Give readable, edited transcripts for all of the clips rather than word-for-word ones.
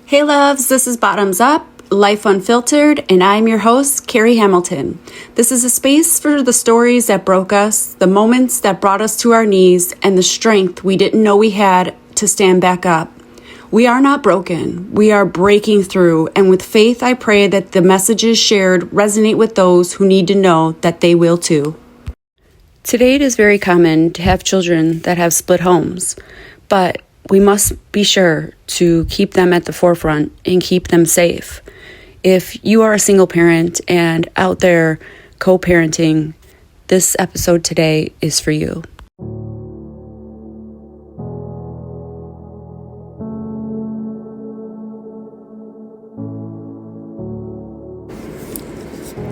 Hey loves, this is Bottoms Up, Life Unfiltered, and I'm your host, Carrie Hamilton. This is a space for the stories that broke us, the moments that brought us to our knees, and the strength we didn't know we had to stand back up. We are not broken. We are breaking through, and with faith, I pray that the messages shared resonate with those who need to know that they will too. Today, it is very common to have children that have split homes, but we must be sure to keep them at the forefront and keep them safe. If you are a single parent and out there co-parenting, this episode today is for you.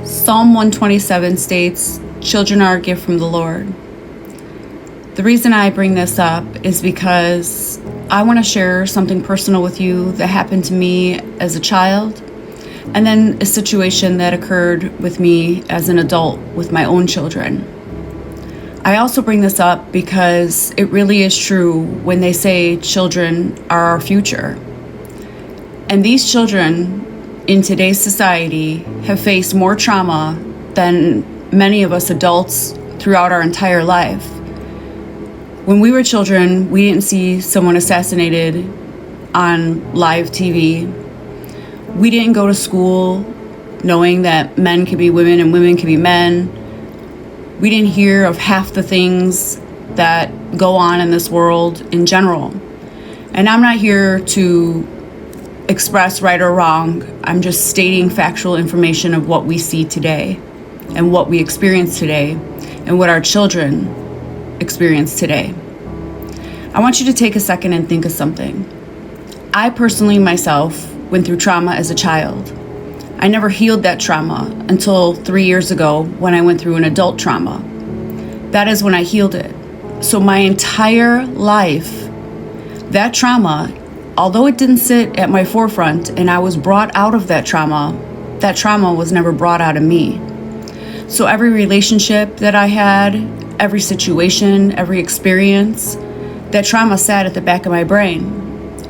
Psalm 127 states, "Children are a gift from the Lord." The reason I bring this up is because I want to share something personal with you that happened to me as a child, and then a situation that occurred with me as an adult with my own children. I also bring this up because it really is true when they say children are our future. And these children in today's society have faced more trauma than many of us adults throughout our entire life. When we were children, we didn't see someone assassinated on live TV. We didn't go to school knowing that men could be women and women could be men. We didn't hear of half the things that go on in this world in general. And I'm not here to express right or wrong. I'm just stating factual information of what we see today and what we experience today and what our children experience today. I want you to take a second and think of something. I personally myself went through trauma as a child. I never healed that trauma until 3 years ago when I went through an adult trauma. That is when I healed it. So my entire life, that trauma, although it didn't sit at my forefront and I was brought out of that trauma was never brought out of me. So every relationship that I had, every situation, every experience, that trauma sat at the back of my brain.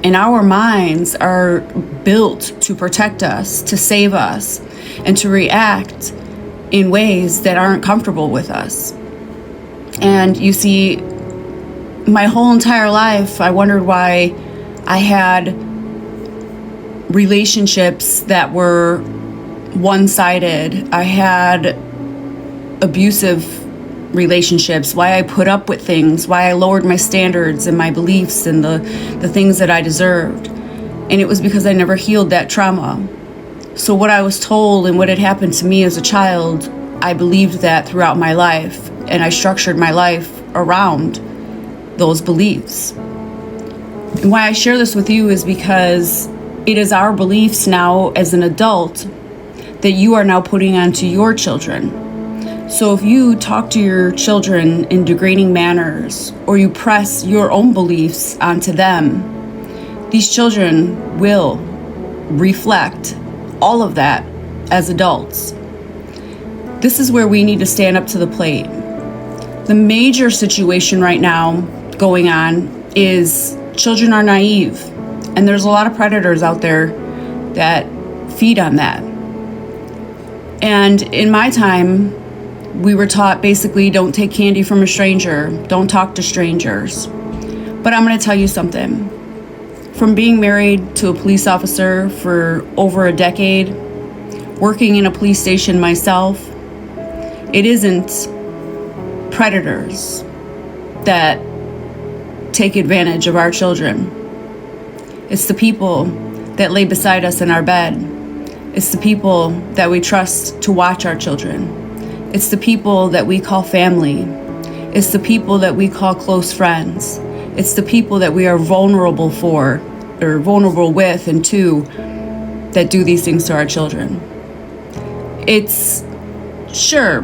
And our minds are built to protect us, to save us, and to react in ways that aren't comfortable with us. And you see, my whole entire life, I wondered why I had relationships that were one-sided. I had abusive relationships, why I put up with things, why I lowered my standards and my beliefs and the things that I deserved. And it was because I never healed that trauma. So what I was told and what had happened to me as a child, I believed that throughout my life, and I structured my life around those beliefs. And why I share this with you is because it is our beliefs now as an adult that you are now putting onto your children. So if you talk to your children in degrading manners, or you press your own beliefs onto them, these children will reflect all of that as adults. This is where we need to stand up to the plate. The major situation right now going on is children are naive, and there's a lot of predators out there that feed on that. And in my time, we were taught basically don't take candy from a stranger, don't talk to strangers. But I'm going to tell you something. From being married to a police officer for over a decade, working in a police station myself, it isn't predators that take advantage of our children. It's the people that lay beside us in our bed. It's the people that we trust to watch our children. It's the people that we call family. It's the people that we call close friends. It's the people that we are vulnerable for, or vulnerable with and to, that do these things to our children. It's sure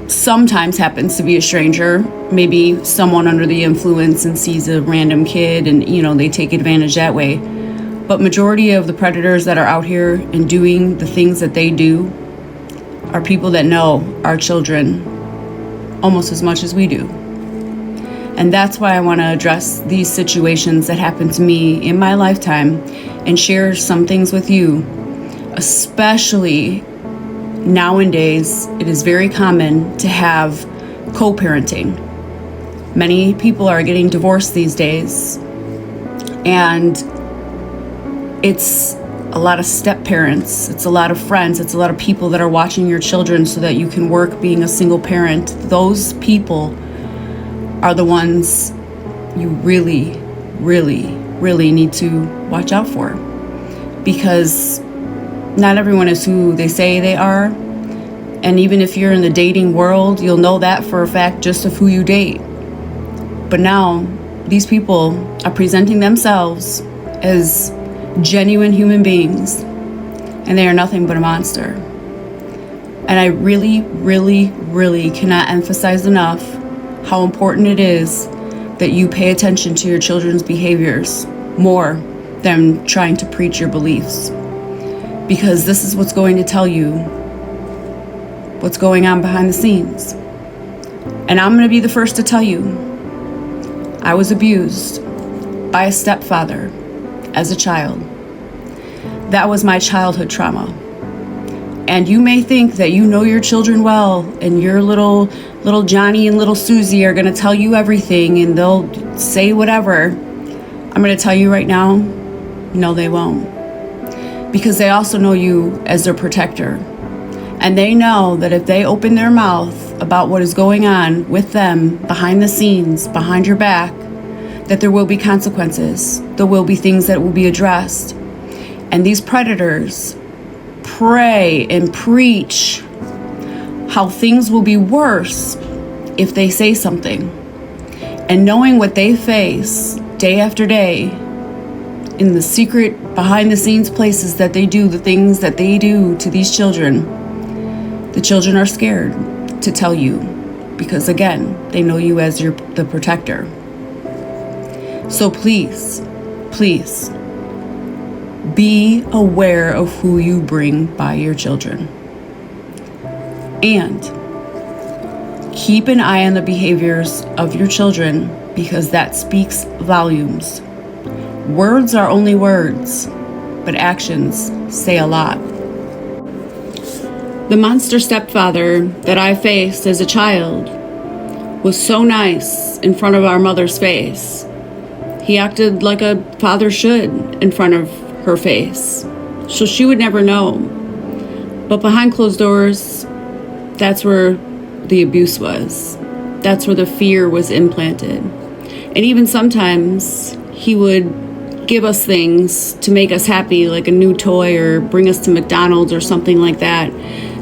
sometimes happens to be a stranger, maybe someone under the influence and sees a random kid and, they take advantage that way. But majority of the predators that are out here and doing the things that they do are people that know our children almost as much as we do. And that's why I want to address these situations that happened to me in my lifetime and share some things with you. Especially nowadays, it is very common to have co-parenting. Many people are getting divorced these days, and it's a lot of step parents, it's a lot of friends, it's a lot of people that are watching your children so that you can work being a single parent. Those people are the ones you really, really, really need to watch out for, because not everyone is who they say they are. And even if you're in the dating world, you'll know that for a fact just of who you date. But now these people are presenting themselves as genuine human beings, and they are nothing but a monster. And I really, really, really cannot emphasize enough how important it is that you pay attention to your children's behaviors more than trying to preach your beliefs. Because this is what's going to tell you what's going on behind the scenes. And I'm going to be the first to tell you, I was abused by a stepfather as a child. That was my childhood trauma. And you may think that you know your children well, and your little Johnny and little Susie are going to tell you everything and they'll say whatever. I'm going to tell you right now, no, they won't. Because they also know you as their protector. And they know that if they open their mouth about what is going on with them behind the scenes, behind your back, that there will be consequences. There will be things that will be addressed. And these predators pray and preach how things will be worse if they say something. And knowing what they face day after day in the secret, behind the scenes places that they do, the things that they do to these children, the children are scared to tell you, because again, they know you as the protector. So please, please, be aware of who you bring by your children. And keep an eye on the behaviors of your children, because that speaks volumes. Words are only words, but actions say a lot. The monster stepfather that I faced as a child was so nice in front of our mother's face. He acted like a father should in front of her face, so she would never know. But behind closed doors, that's where the abuse was. That's where the fear was implanted. And even sometimes he would give us things to make us happy, like a new toy, or bring us to McDonald's or something like that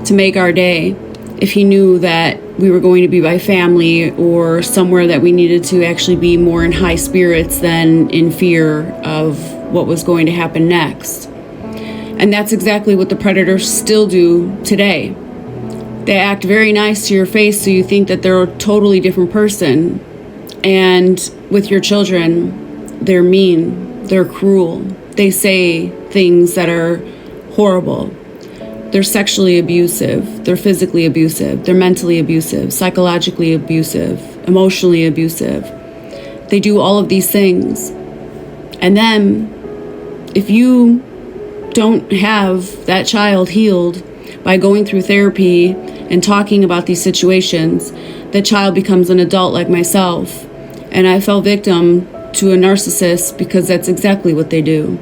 to make our day, if he knew that we were going to be by family or somewhere that we needed to actually be more in high spirits than in fear of what was going to happen next. And that's exactly what the predators still do today. They act very nice to your face so you think that they're a totally different person. And with your children, they're mean, they're cruel. They say things that are horrible. They're sexually abusive, they're physically abusive, they're mentally abusive, psychologically abusive, emotionally abusive. They do all of these things. And then, if you don't have that child healed by going through therapy and talking about these situations, the child becomes an adult like myself. And I fell victim to a narcissist, because that's exactly what they do.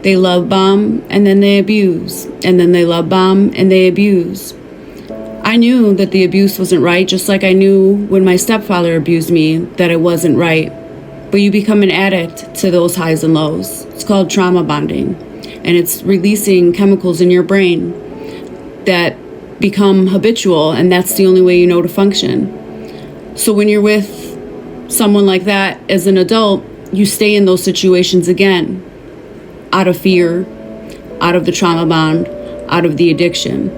They love bomb and then they abuse, and then they love bomb and they abuse. I knew that the abuse wasn't right, just like I knew when my stepfather abused me that it wasn't right. But you become an addict to those highs and lows. It's called trauma bonding, and it's releasing chemicals in your brain that become habitual, and that's the only way you know to function. So when you're with someone like that as an adult, you stay in those situations again, out of fear, out of the trauma bond, out of the addiction.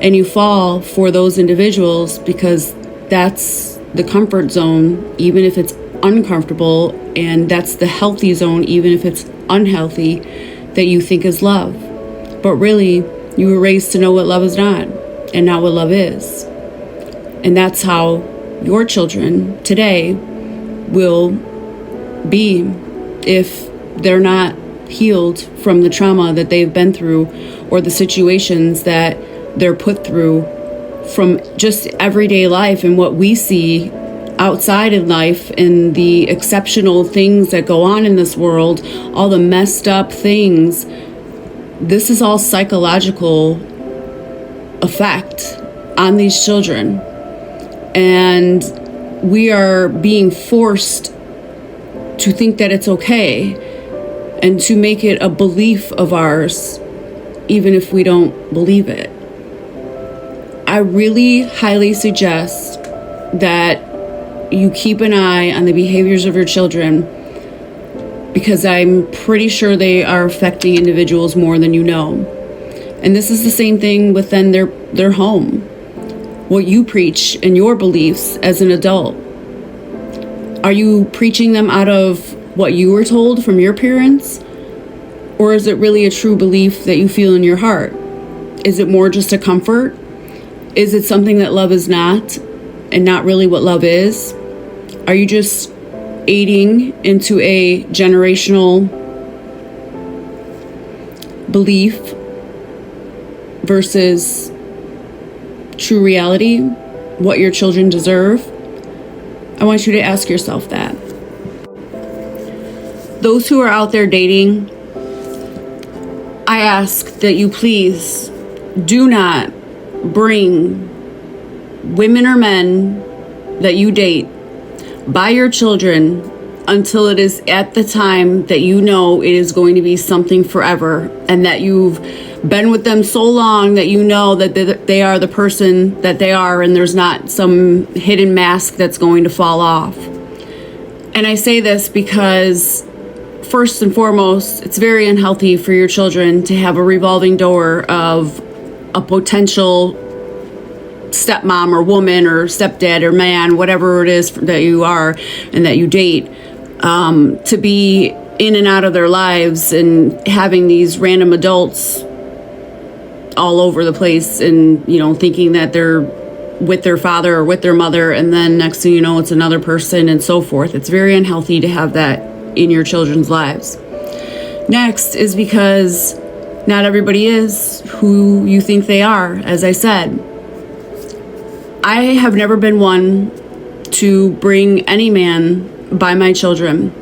And you fall for those individuals because that's the comfort zone, even if it's uncomfortable, and that's the healthy zone, even if it's unhealthy, that you think is love. But really, you were raised to know what love is not, and not what love is. And that's how your children today will be if they're not healed from the trauma that they've been through or the situations that they're put through from just everyday life and what we see outside of life and the exceptional things that go on in this world, all the messed up things. This is all psychological effect on these children. And we are being forced to think that it's okay and to make it a belief of ours, even if we don't believe it. I really highly suggest that you keep an eye on the behaviors of your children, because I'm pretty sure they are affecting individuals more than you know. And this is the same thing within their home. What you preach and your beliefs as an adult. Are you preaching them out of what you were told from your parents? Or is it really a true belief that you feel in your heart? Is it more just a comfort? Is it something that love is not, and not really what love is? Are you just aiding into a generational belief versus true reality, what your children deserve? I want you to ask yourself that. Those who are out there dating, I ask that you please do not bring women or men that you date by your children until it is at the time that you know it is going to be something forever, and that you've been with them so long that you know that they are the person that they are, and there's not some hidden mask that's going to fall off. And I say this because, first and foremost, it's very unhealthy for your children to have a revolving door of a potential stepmom or woman or stepdad or man, whatever it is that you are and that you date, to be in and out of their lives and having these random adults all over the place, and thinking that they're with their father or with their mother, and then next thing you know it's another person, and so forth. It's very unhealthy to have that in your children's lives. Next is because not everybody is who you think they are. As I said, I have never been one to bring any man by my children,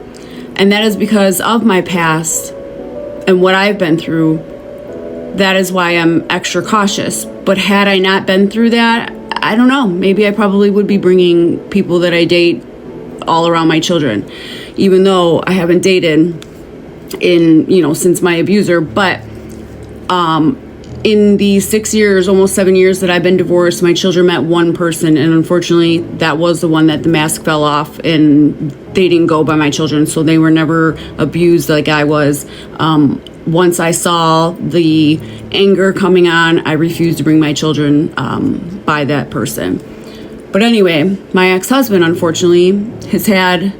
and that is because of my past and what I've been through. That is why I'm extra cautious. But had I not been through that, I don't know, maybe I probably would be bringing people that I date all around my children, even though I haven't dated since my abuser. But in the 6 years, almost 7 years that I've been divorced, my children met one person, and unfortunately that was the one that the mask fell off, and they didn't go by my children, so they were never abused like I was. Once I saw the anger coming on, I refused to bring my children by that person. But anyway, my ex-husband, unfortunately, has had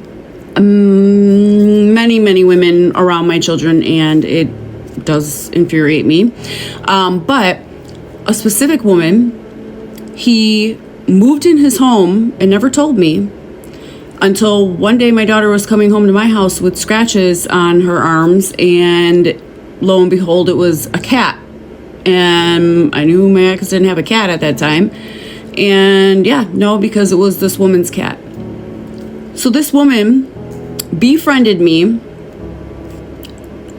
many women around my children, and it does infuriate me. But a specific woman, he moved in his home and never told me until one day my daughter was coming home to my house with scratches on her arms, and lo and behold, it was a cat. And I knew my ex didn't have a cat at that time. And because it was this woman's cat. So this woman befriended me.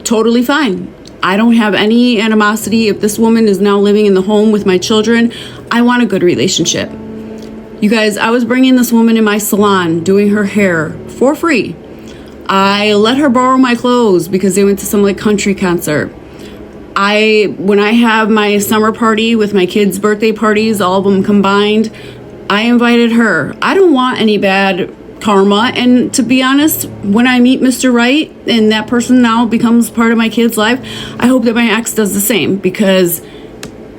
Totally fine. I don't have any animosity. If this woman is now living in the home with my children, I want a good relationship. You guys, I was bringing this woman in my salon, doing her hair for free. I let her borrow my clothes because they went to some country concert. When I have my summer party with my kids' birthday parties, all of them combined, I invited her. I don't want any bad karma. And to be honest, when I meet Mr. Right and that person now becomes part of my kid's life, I hope that my ex does the same, because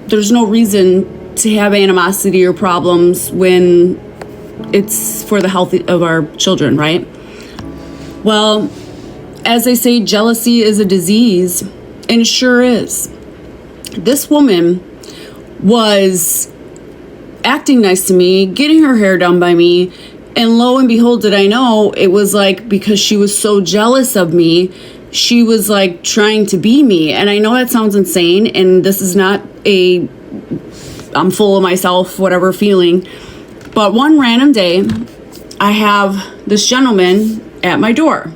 there's no reason to have animosity or problems when it's for the health of our children, right? Well, as they say, jealousy is a disease, and it sure is. This woman was acting nice to me, getting her hair done by me, And lo and behold, did I know, it was like because she was so jealous of me, she was like trying to be me. And I know that sounds insane, and this is not a I'm full of myself, whatever feeling. But one random day, I have this gentleman at my door.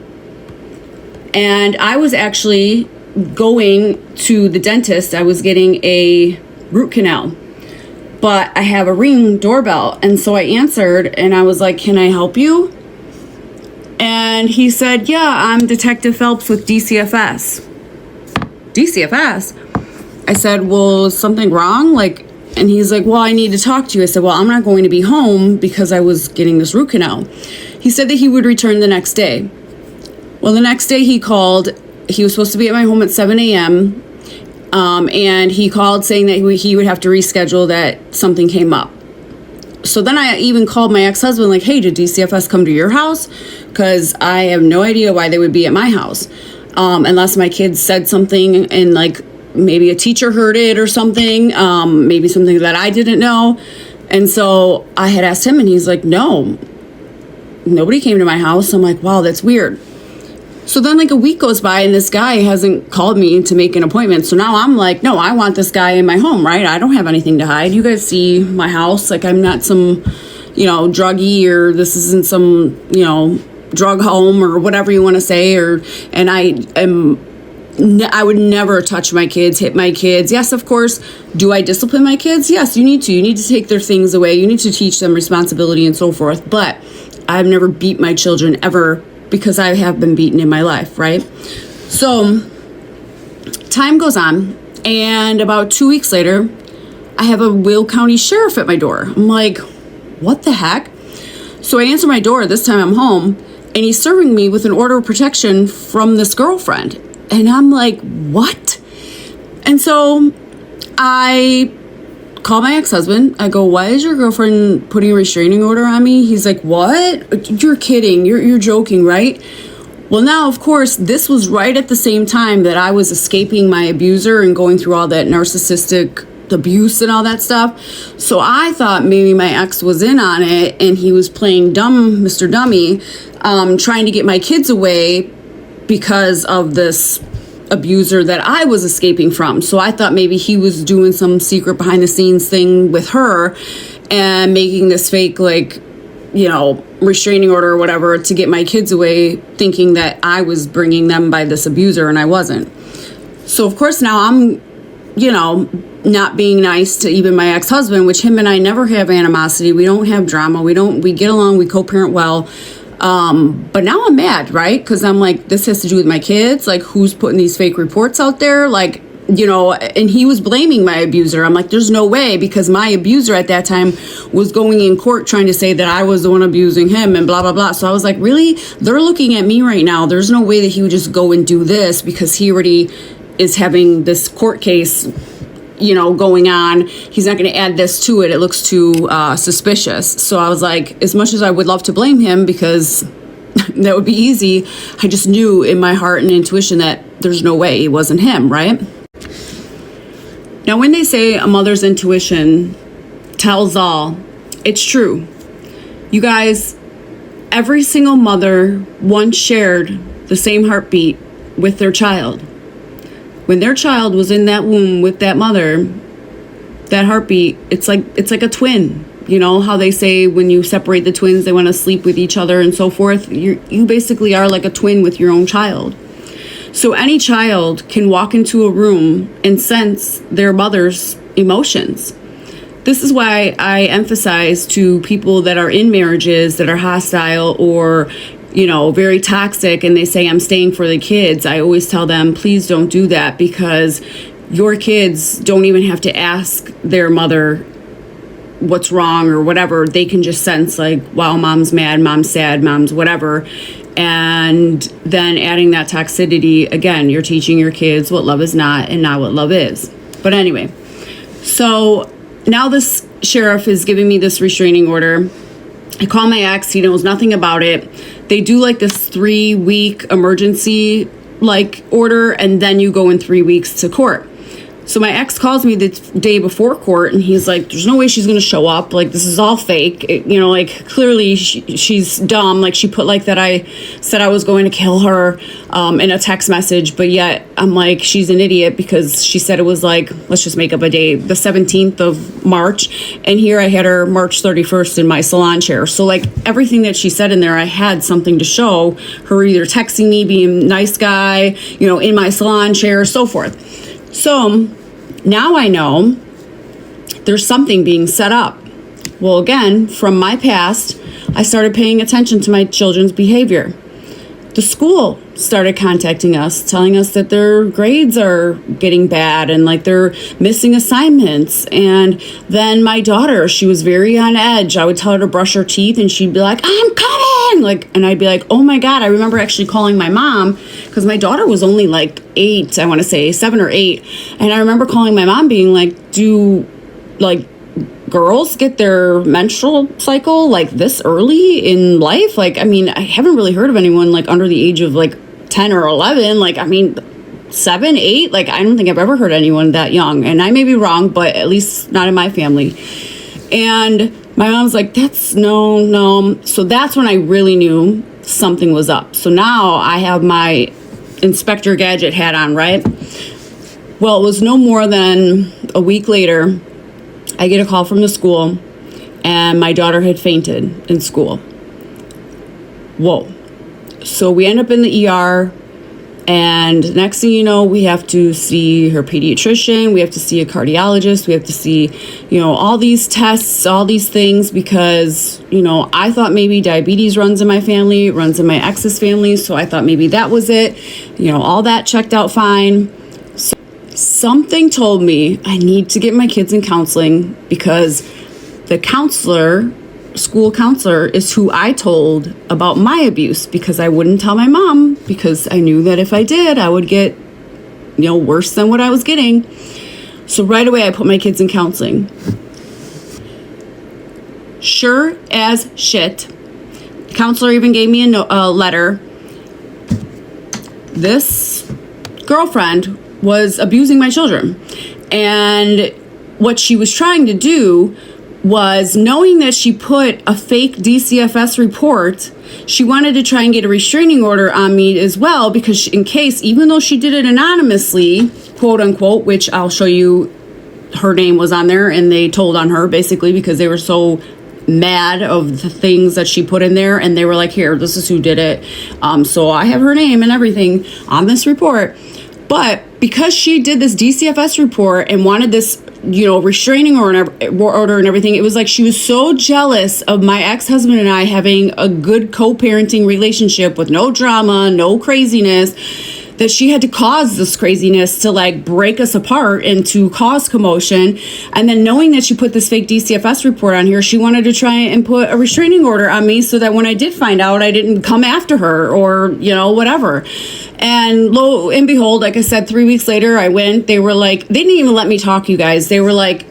And I was actually going to the dentist. I was getting a root canal. But I have a Ring doorbell. And so I answered and I was like, "Can I help you?" And he said, "Yeah, I'm Detective Phelps with DCFS." DCFS? I said, "Well, is something wrong?" And he's like, "Well, I need to talk to you." I said, "Well, I'm not going to be home because I was getting this root canal." He said that he would return the next day. Well, the next day he called. He was supposed to be at my home at 7 a.m. And he called saying that he would have to reschedule, that something came up. So then I even called my ex-husband like, "Hey, did DCFS come to your house? Because I have no idea why they would be at my house. Unless my kids said something and maybe a teacher heard it or something, maybe something that I didn't know." And so I had asked him and he's like, "No, nobody came to my house." I'm like, "Wow, that's weird." So then a week goes by and this guy hasn't called me to make an appointment. So now I'm like, no, I want this guy in my home, right? I don't have anything to hide. You guys see my house. I'm not some, druggie, or this isn't some, drug home or whatever you want to say. And I would never touch my kids, hit my kids. Yes, of course. Do I discipline my kids? Yes, you need to. You need to take their things away. You need to teach them responsibility and so forth. But I've never beat my children ever, because I have been beaten in my life, right? So time goes on, and about 2 weeks later, I have a Will County sheriff at my door. I'm like, what the heck? So I answer my door. This time I'm home, and he's serving me with an order of protection from this girlfriend. And I'm like, what? And so I call my ex-husband. I go, "Why is your girlfriend putting a restraining order on me?" He's like, "What? You're kidding. You're joking, right?" Well, now, of course, this was right at the same time that I was escaping my abuser and going through all that narcissistic abuse and all that stuff. So I thought maybe my ex was in on it and he was playing dumb, Mr. Dummy, trying to get my kids away because of this abuser that I was escaping from. So I thought maybe he was doing some secret behind the scenes thing with her and making this fake restraining order or whatever to get my kids away, thinking that I was bringing them by this abuser, and I wasn't. So of course now I'm not being nice to even my ex-husband, which him and I never have animosity. We don't have drama. We get along. We co-parent well. But now I'm mad, right? Because I'm like, this has to do with my kids. Who's putting these fake reports out there? And he was blaming my abuser. I'm like, there's no way, because my abuser at that time was going in court trying to say that I was the one abusing him and blah, blah, blah. So I was like, really? They're looking at me right now. There's no way that he would just go and do this, because he already is having this court case going on. He's not going to add this to it. It looks too suspicious. So I was like, as much as I would love to blame him, because that would be easy, I just knew in my heart and intuition that there's no way it wasn't him, right? Now, when they say a mother's intuition tells all, it's true. You guys, every single mother once shared the same heartbeat with their child. When their child was in that womb with that mother, that heartbeat, it's like a twin. You know how they say when you separate the twins, they want to sleep with each other and so forth? You basically are like a twin with your own child. So any child can walk into a room and sense their mother's emotions. This is why I emphasize to people that are in marriages that are hostile or very toxic, and they say, I'm staying for the kids. I always tell them, please don't do that, because your kids don't even have to ask their mother what's wrong or whatever. They can just sense wow, mom's mad, mom's sad, mom's whatever. And then adding that toxicity, again, you're teaching your kids what love is not and not what love is. But anyway, so now this sheriff is giving me this restraining order. I call my ex, he knows nothing about it. They do this 3-week emergency order, and then you go in 3 weeks to court. So my ex calls me the day before court, and he's like, there's no way she's going to show up. Like, this is all fake. Like, clearly she's dumb. Like, she put, like, that I said I was going to kill her in a text message. But yet, I'm like, she's an idiot because she said it was, like, let's just make up a day, the 17th of March. And here I had her March 31st in my salon chair. So, like, everything that she said in there, I had something to show her, either texting me, being a nice guy, in my salon chair, so forth. So now I know there's something being set up. Well, again, from my past, I started paying attention to my children's behavior. The school started contacting us, telling us that their grades are getting bad and like they're missing assignments. And then my daughter, she was very on edge. I would tell her to brush her teeth and she'd be like, I'm coming. And I'd be like, oh my God. I remember actually calling my mom because my daughter was only like 8, I want to say 7 or 8. And I remember calling my mom being like, do like girls get their menstrual cycle like this early in life? Like, I mean, I haven't really heard of anyone like under the age of like 10 or 11. Like, I mean, 7, 8, like, I don't think I've ever heard anyone that young. And I may be wrong, but at least not in my family. And my mom's like, that's no. So that's when I really knew something was up. So now I have my Inspector Gadget hat on, right? Well, it was no more than a week later, I get a call from the school, and my daughter had fainted in school. Whoa. So we end up in the ER, and next thing you know, we have to see her pediatrician, we have to see a cardiologist, we have to see, all these tests, all these things, because, I thought maybe diabetes runs in my family, runs in my ex's family, so I thought maybe that was it. All that checked out fine. Something told me I need to get my kids in counseling because the school counselor is who I told about my abuse, because I wouldn't tell my mom because I knew that if I did, I would get, worse than what I was getting. So right away, I put my kids in counseling. Sure as shit. The counselor even gave me a letter. This girlfriend was abusing my children. And what she was trying to do was, knowing that she put a fake DCFS report, she wanted to try and get a restraining order on me as well, because in case, even though she did it anonymously, quote unquote, which I'll show you, her name was on there and they told on her basically because they were so mad of the things that she put in there, and they were like, here, this is who did it. So I have her name and everything on this report. But because she did this DCFS report and wanted this, restraining order and everything, it was like she was so jealous of my ex-husband and I having a good co-parenting relationship with no drama, no craziness, that she had to cause this craziness to like break us apart and to cause commotion. And then knowing that she put this fake DCFS report on here, she wanted to try and put a restraining order on me so that when I did find out, I didn't come after her or, whatever. And lo and behold, like I said, 3 weeks later, I went. They were like, they didn't even let me talk, you guys. They were like,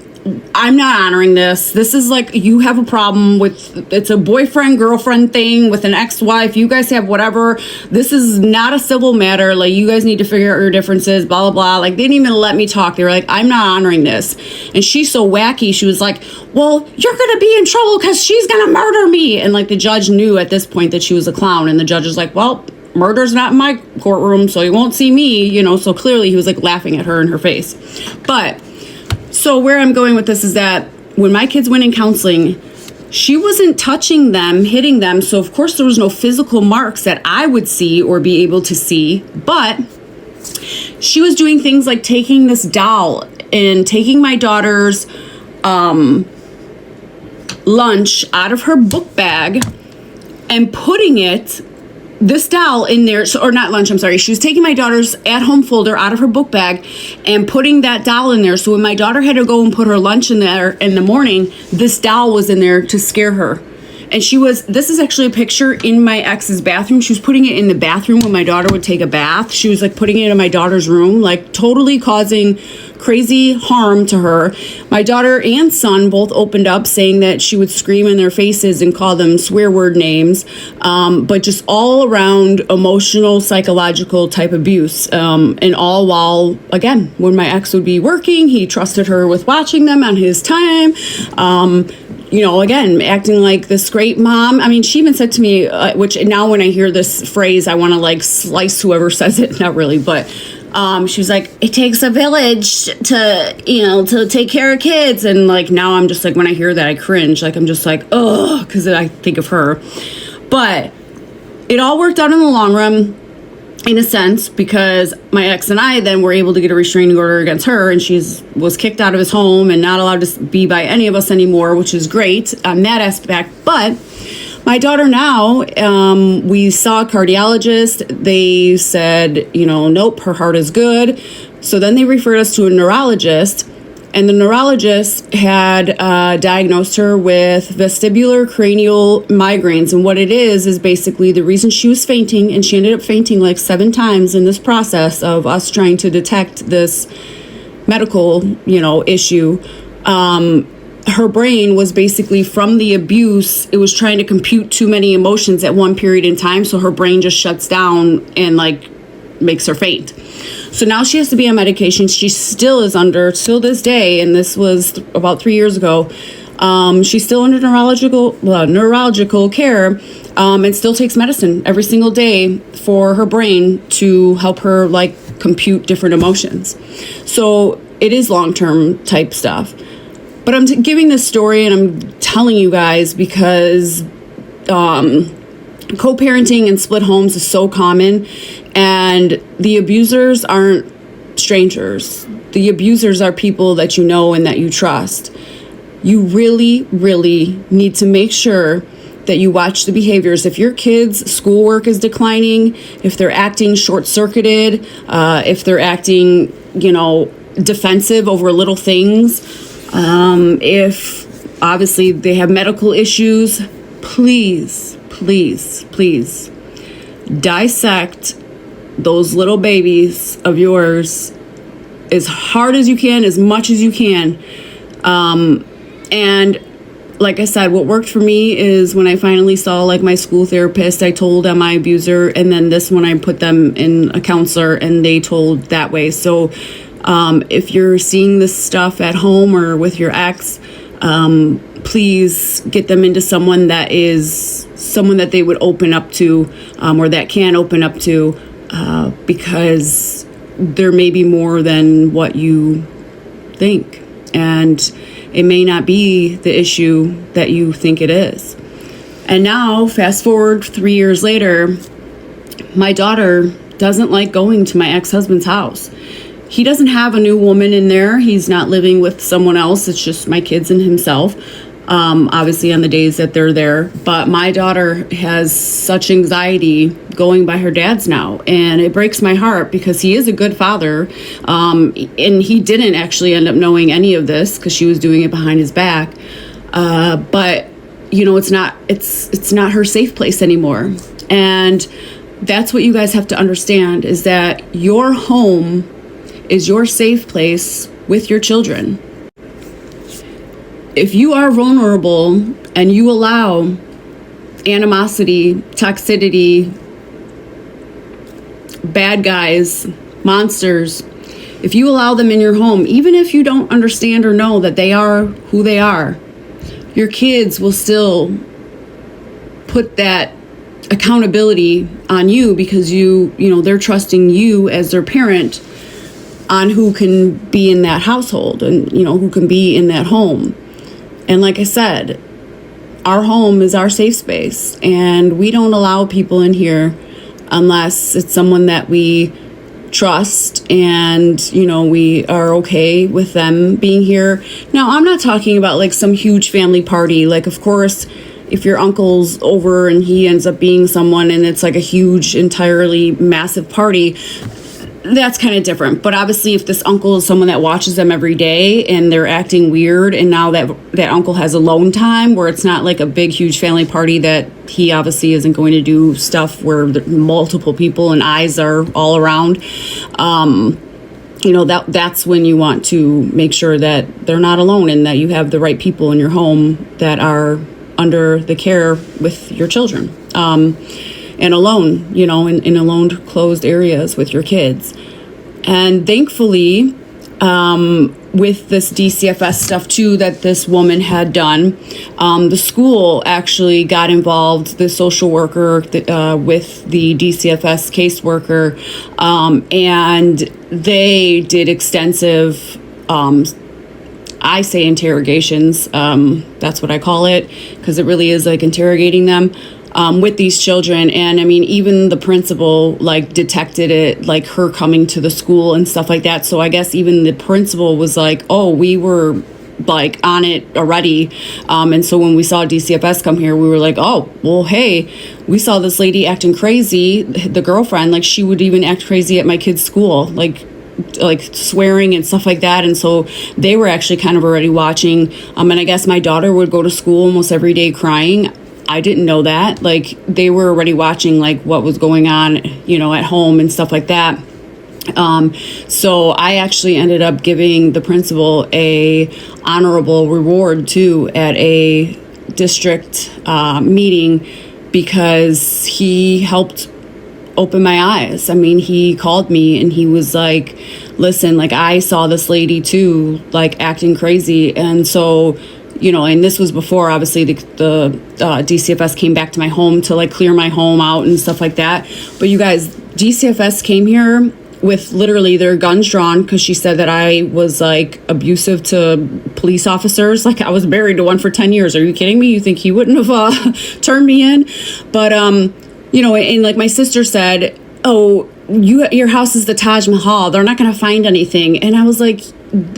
I'm not honoring this. This is like, you have a problem with, it's a boyfriend, girlfriend thing with an ex-wife. You guys have whatever. This is not a civil matter. Like, you guys need to figure out your differences, blah, blah, blah. Like, they didn't even let me talk. They were like, I'm not honoring this. And she's so wacky. She was like, well, you're going to be in trouble because she's going to murder me. And like, the judge knew at this point that she was a clown. And the judge was like, well, murder's not in my courtroom, so you won't see me, so clearly he was like laughing at her in her face. But so where I'm going with this is that when my kids went in counseling, she wasn't touching them, hitting them. So of course there was no physical marks that I would see or be able to see, but she was doing things like taking this doll and taking my daughter's lunch out of her book bag and putting this doll in there, or not lunch, I'm sorry. She was taking my daughter's at-home folder out of her book bag and putting that doll in there. So when my daughter had to go and put her lunch in there in the morning, this doll was in there to scare her. And this is actually a picture in my ex's bathroom. She was putting it in the bathroom when my daughter would take a bath. She was like putting it in my daughter's room, like totally causing crazy harm to her. My daughter and son both opened up saying that she would scream in their faces and call them swear word names, but just all around emotional, psychological type abuse. And all while, again, when my ex would be working, he trusted her with watching them on his time. Again, acting like this great mom. I mean, she even said to me, which now when I hear this phrase, I want to like slice whoever says it. Not really, but she was like, it takes a village to take care of kids. And like, now I'm just like, when I hear that, I cringe. Like, I'm just like, oh, because I think of her. But it all worked out in the long run, in a sense, because my ex and I then were able to get a restraining order against her, and she was kicked out of his home and not allowed to be by any of us anymore, which is great on that aspect. But my daughter now, we saw a cardiologist. They said, nope, her heart is good. So then they referred us to a neurologist, and the neurologist had diagnosed her with vestibular cranial migraines. And what it is basically the reason she was fainting, and she ended up fainting like 7 times in this process of us trying to detect this medical, issue. Her brain was basically from the abuse. It was trying to compute too many emotions at one period in time. So her brain just shuts down and like makes her faint. So now she has to be on medication. She still is under, till this day, and this was about 3 years ago, she's still under neurological care, and still takes medicine every single day for her brain to help her like compute different emotions. So it is long-term type stuff. But I'm giving this story and I'm telling you guys because co-parenting and split homes is so common, and the abusers aren't strangers. The abusers are people that you know and that you trust. You really, really need to make sure that you watch the behaviors. If your kids' schoolwork is declining, if they're acting short-circuited, if they're acting, defensive over little things, if obviously they have medical issues, please dissect those little babies of yours as hard as you can, as much as you can. And like I said, what worked for me is when I finally saw like my school therapist, I told them my abuser, and then this one I put them in a counselor and they told that way. So if you're seeing this stuff at home or with your ex, please get them into someone that they would open up to, or that can open up to, because there may be more than what you think, and it may not be the issue that you think it is. And now, fast forward 3 years later, my daughter doesn't like going to my ex-husband's house. He doesn't have a new woman in there. He's not living with someone else. It's just my kids and himself, obviously on the days that they're there. But my daughter has such anxiety going by her dad's now. And it breaks my heart because he is a good father. And he didn't actually end up knowing any of this because she was doing it behind his back. But, it's not her safe place anymore. And that's what you guys have to understand, is that your home is your safe place with your children. If you are vulnerable and you allow animosity, toxicity, bad guys, monsters, if you allow them in your home, even if you don't understand or know that they are who they are, your kids will still put that accountability on you because they're trusting you as their parent on who can be in that household and, who can be in that home. And like I said, our home is our safe space, and we don't allow people in here unless it's someone that we trust and, we are okay with them being here. Now, I'm not talking about like some huge family party. Like, of course, if your uncle's over and he ends up being someone and it's like a huge, entirely massive party, that's kind of different. But obviously, if this uncle is someone that watches them every day and they're acting weird, and now that uncle has alone time where it's not like a big, huge family party, that he obviously isn't going to do stuff where multiple people and eyes are all around. that's when you want to make sure that they're not alone and that you have the right people in your home that are under the care with your children, and alone, in alone, closed areas with your kids. And thankfully, with this DCFS stuff too that this woman had done, the school actually got involved, the social worker with the DCFS caseworker, and they did extensive, I say interrogations, that's what I call it, because it really is like interrogating them. With these children. And I mean, even the principal detected it, her coming to the school and stuff like that. So I guess even the principal was like, oh, we were on it already. And so when we saw DCFS come here, we were like, oh, well, hey, we saw this lady acting crazy. The girlfriend, she would even act crazy at my kid's school, like swearing and stuff like that. And so they were actually kind of already watching. And I guess my daughter would go to school almost every day crying. I didn't know that. They were already watching what was going on, at home and stuff like that. So I actually ended up giving the principal a honorable reward too at a district meeting, because he helped open my eyes. I mean, he called me and he was like, listen, I saw this lady too, acting crazy. And so, and this was before, obviously, the DCFS came back to my home to clear my home out and stuff like that. But you guys, DCFS came here with literally their guns drawn, because she said that I was abusive to police officers. I was married to one for 10 years. Are you kidding me? You think he wouldn't have turned me in? But, and my sister said, oh, your house is the Taj Mahal. They're not going to find anything. And I was like,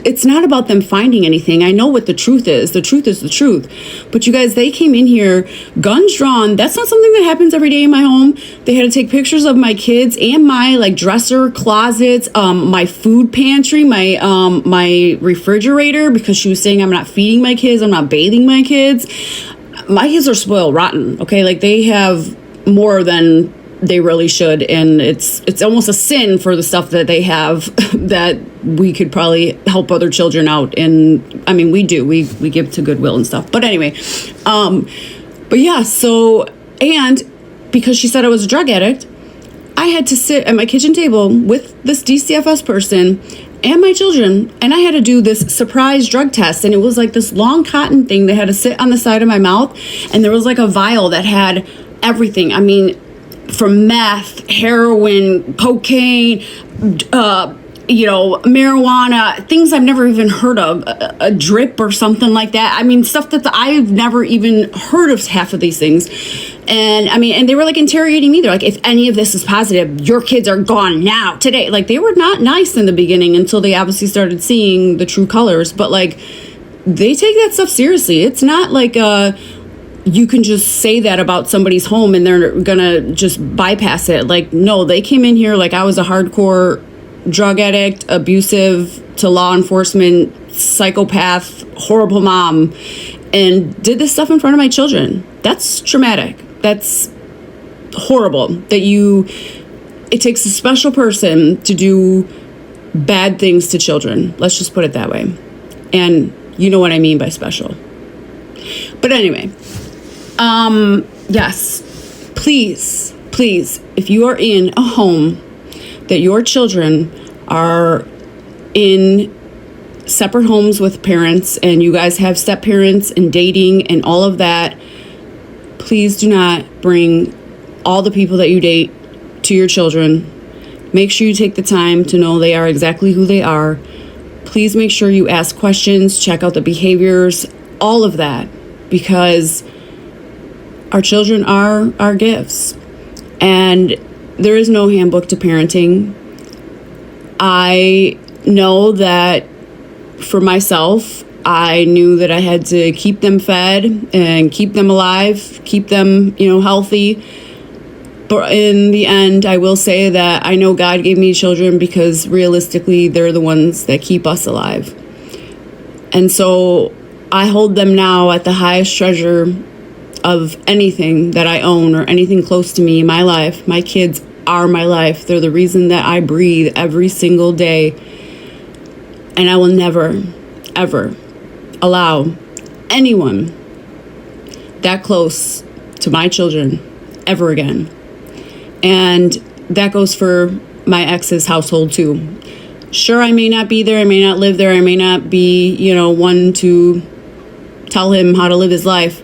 it's not about them finding anything. I know what the truth is. The truth is the truth. But you guys, they came in here, guns drawn. That's not something that happens every day in my home. They had to take pictures of my kids and my dresser, closets, my food pantry, my refrigerator, because she was saying I'm not feeding my kids, I'm not bathing my kids. My kids are spoiled rotten. Okay, they have more than they really should, and it's almost a sin for the stuff that they have that we could probably help other children out. And I mean, we give to Goodwill and stuff. But anyway, but yeah, so, and because she said I was a drug addict, I had to sit at my kitchen table with this DCFS person and my children, and I had to do this surprise drug test. And it was this long cotton thing that had to sit on the side of my mouth, and there was a vial that had everything. I mean, from meth, heroin, cocaine, marijuana, things I've never even heard of, a drip or something like that. I mean, stuff that I've never even heard of, half of these things. And I mean, and they were interrogating me. They're if any of this is positive, your kids are gone now, today. They were not nice in the beginning until they obviously started seeing the true colors. But they take that stuff seriously. It's not you can just say that about somebody's home and they're gonna just bypass it. No, they came in here I was a hardcore drug addict, abusive to law enforcement, psychopath, horrible mom, and did this stuff in front of my children. That's traumatic. That's horrible. It takes a special person to do bad things to children. Let's just put it that way. And you know what I mean by special. But anyway, yes, please, if you are in a home that your children are in separate homes with parents and you guys have step parents and dating and all of that, please do not bring all the people that you date to your children. Make sure you take the time to know they are exactly who they are. Please make sure you ask questions, check out the behaviors, all of that, because our children are our gifts. And there is no handbook to parenting. I know that for myself, I knew that I had to keep them fed and keep them alive, keep them, healthy. But in the end, I will say that I know God gave me children because realistically, they're the ones that keep us alive. And so I hold them now at the highest treasure of anything that I own or anything close to me in my life. My kids are my life. They're the reason that I breathe every single day. And I will never, ever allow anyone that close to my children ever again. And that goes for my ex's household too. Sure, I may not be there, I may not live there, I may not be, one to tell him how to live his life,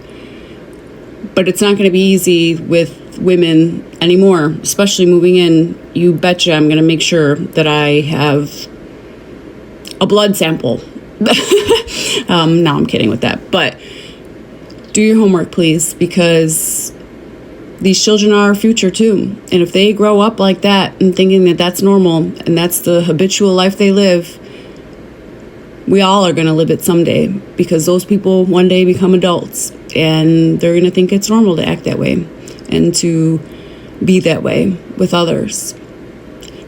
but it's not going to be easy with women anymore, especially moving in. You betcha I'm going to make sure that I have a blood sample. No, I'm kidding with that, but do your homework, please, because these children are our future too. And if they grow up like that and thinking that that's normal and that's the habitual life they live, we all are going to live it someday, because those people one day become adults and they're going to think it's normal to act that way and to be that way with others.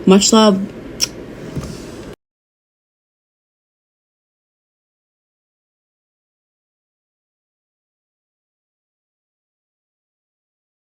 Much love.